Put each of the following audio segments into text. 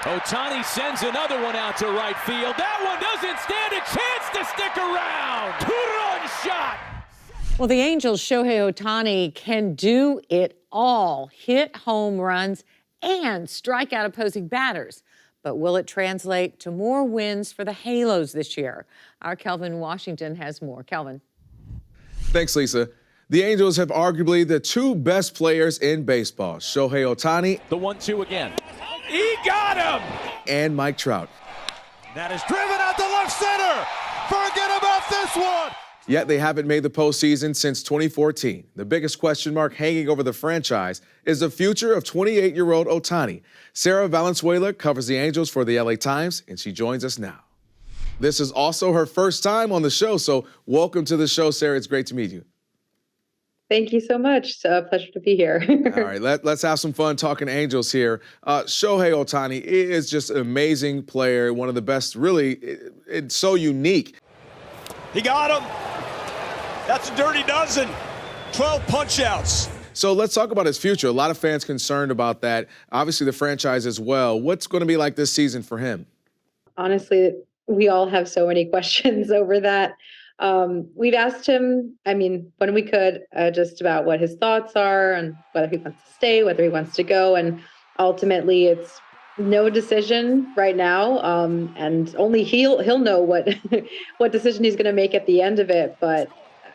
Ohtani sends another one out to right field. That one doesn't stand a chance to stick around. Two-run shot. Well, the Angels' Shohei Ohtani can do it all, hit home runs and strike out opposing batters. But will it translate to more wins for the Halos this year? Our Kelvin Washington has more. Kelvin. Thanks, Lisa. The Angels have arguably the two best players in baseball, Shohei Ohtani. The 1-2 again. He got him! And Mike Trout. That is driven out to left center. Forget about this one. Yet they haven't made the postseason since 2014. The biggest question mark hanging over the franchise is the future of 28-year-old Ohtani. Sarah Valenzuela covers the Angels for the LA Times, and she joins us now. This is also her first time on the show, so welcome to the show, Sarah. It's great to meet you. Thank you so much. It's a pleasure to be here. All right, let's have some fun talking Angels here. Shohei Ohtani is just an amazing player, one of the best, really. It's so unique. He got him. That's a dirty dozen. 12 punch-outs. So let's talk about his future. A lot of fans concerned about that. Obviously, the franchise as well. What's going to be like this season for him? Honestly, we all have so many questions over that. We've asked him, when we could, just about what his thoughts are and whether he wants to stay, whether he wants to go. And ultimately, it's no decision right now. And only he'll know what what decision he's going to make at the end of it. But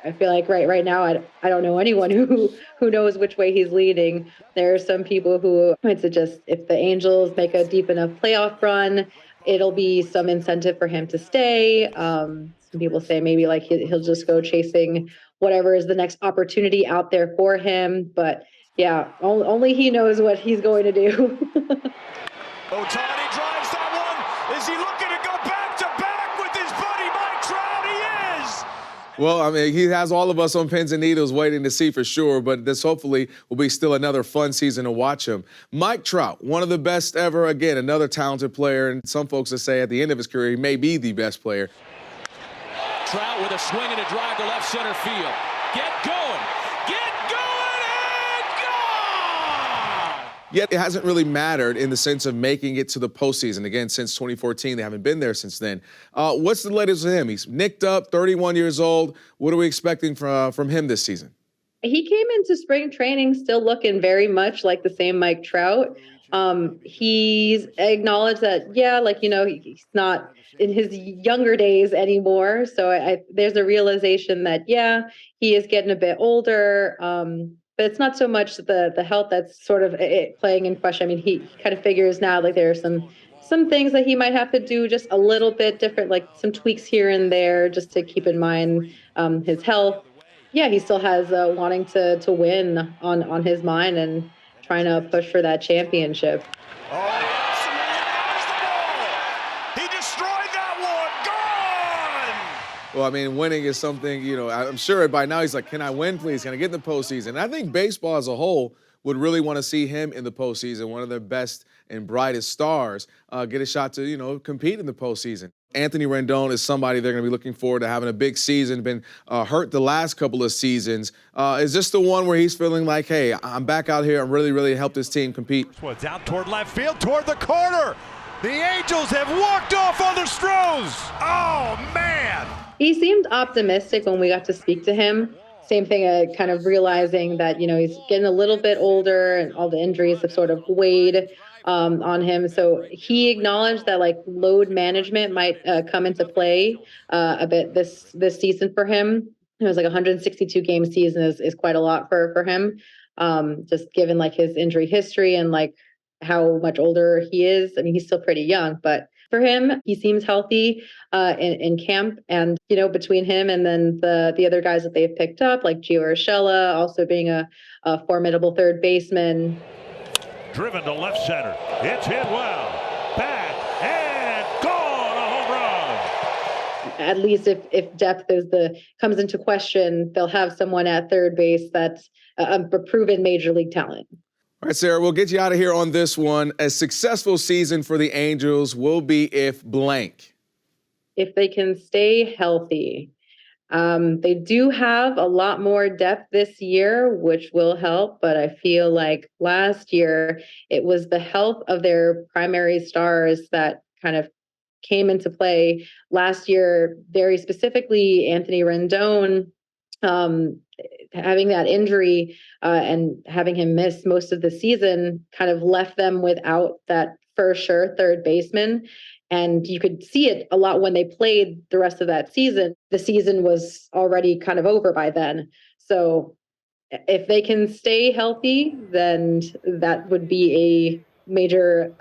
I feel like right now, I don't know anyone who knows which way he's leading. There are some people who might suggest if the Angels make a deep enough playoff run, it'll be some incentive for him to stay. Some people say maybe like he'll just go chasing whatever is the next opportunity out there for him. But yeah, only he knows what he's going to do. Ohtani drives that one. Is he looking to go back-to-back with his buddy Mike Trout? He is. Well, I mean, he has all of us on pins and needles waiting to see for sure, but this hopefully will be still another fun season to watch him. Mike Trout, one of the best ever, again, another talented player, and some folks will say at the end of his career he may be the best player. Trout with a swing and a drive to left center field. Get going! Get going and gone! Yet it hasn't really mattered in the sense of making it to the postseason. Again, since 2014, they haven't been there since then. What's the latest with him? He's nicked up, 31 years old. What are we expecting from him this season? He came into spring training still looking very much like the same Mike Trout. He's acknowledged that, he's not in his younger days anymore. So there's a realization that, he is getting a bit older. But it's not so much the health that's sort of playing in question. I mean, he kind of figures now like there are some things that he might have to do just a little bit different, like some tweaks here and there just to keep in mind his health. Yeah, he still has wanting to win on his mind and trying to push for that championship. Oh, yes, the ball. He destroyed that one. Gone. Well, I mean, winning is something, I'm sure by now he's like, can I win, please? Can I get in the postseason? And I think baseball as a whole would really want to see him in the postseason, one of their best and brightest stars, get a shot to, compete in the postseason. Anthony Rendon is somebody they're going to be looking forward to having a big season, been hurt the last couple of seasons. Is this the one where he's feeling like, hey, I'm back out here, I'm really help this team compete? It's out toward left field, toward the corner. The Angels have walked off on the Stros. Oh, man. He seemed optimistic when we got to speak to him. Same thing, kind of realizing that, he's getting a little bit older and all the injuries have sort of weighed on him. So he acknowledged that like load management might come into play a bit this season for him. It was like 162 game season is quite a lot for him. Just given like his injury history and like how much older he is. I mean, he's still pretty young, but for him, he seems healthy in camp. And, between him and then the other guys that they've picked up, like Gio Urshela, also being a formidable third baseman. Driven to left center. It's hit well. Back and gone. A home run. At least if depth comes into question, they'll have someone at third base that's a proven major league talent. All right, Sarah, we'll get you out of here on this one. A successful season for the Angels will be if blank. If they can stay healthy. They do have a lot more depth this year, which will help, but I feel like last year it was the health of their primary stars that kind of came into play. Last year, very specifically, Anthony Rendon, having that injury and having him miss most of the season kind of left them without that for sure third baseman. And you could see it a lot when they played the rest of that season. The season was already kind of over by then. So if they can stay healthy, then that would be a major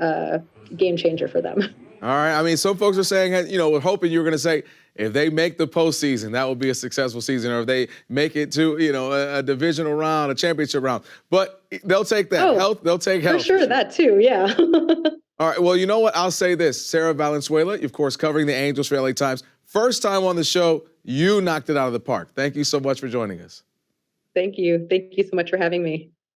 game changer for them. All right. I mean, some folks are saying, you know, we're hoping you were going to say if they make the postseason, that will be a successful season, or if they make it to, you know, a divisional round, a championship round. But they'll take that health. They'll take health. For sure, that too. Yeah. All right. Well, you know what? I'll say this. Sarah Valenzuela, of course, covering the Angels for LA Times. First time on the show, you knocked it out of the park. Thank you so much for joining us. Thank you. Thank you so much for having me.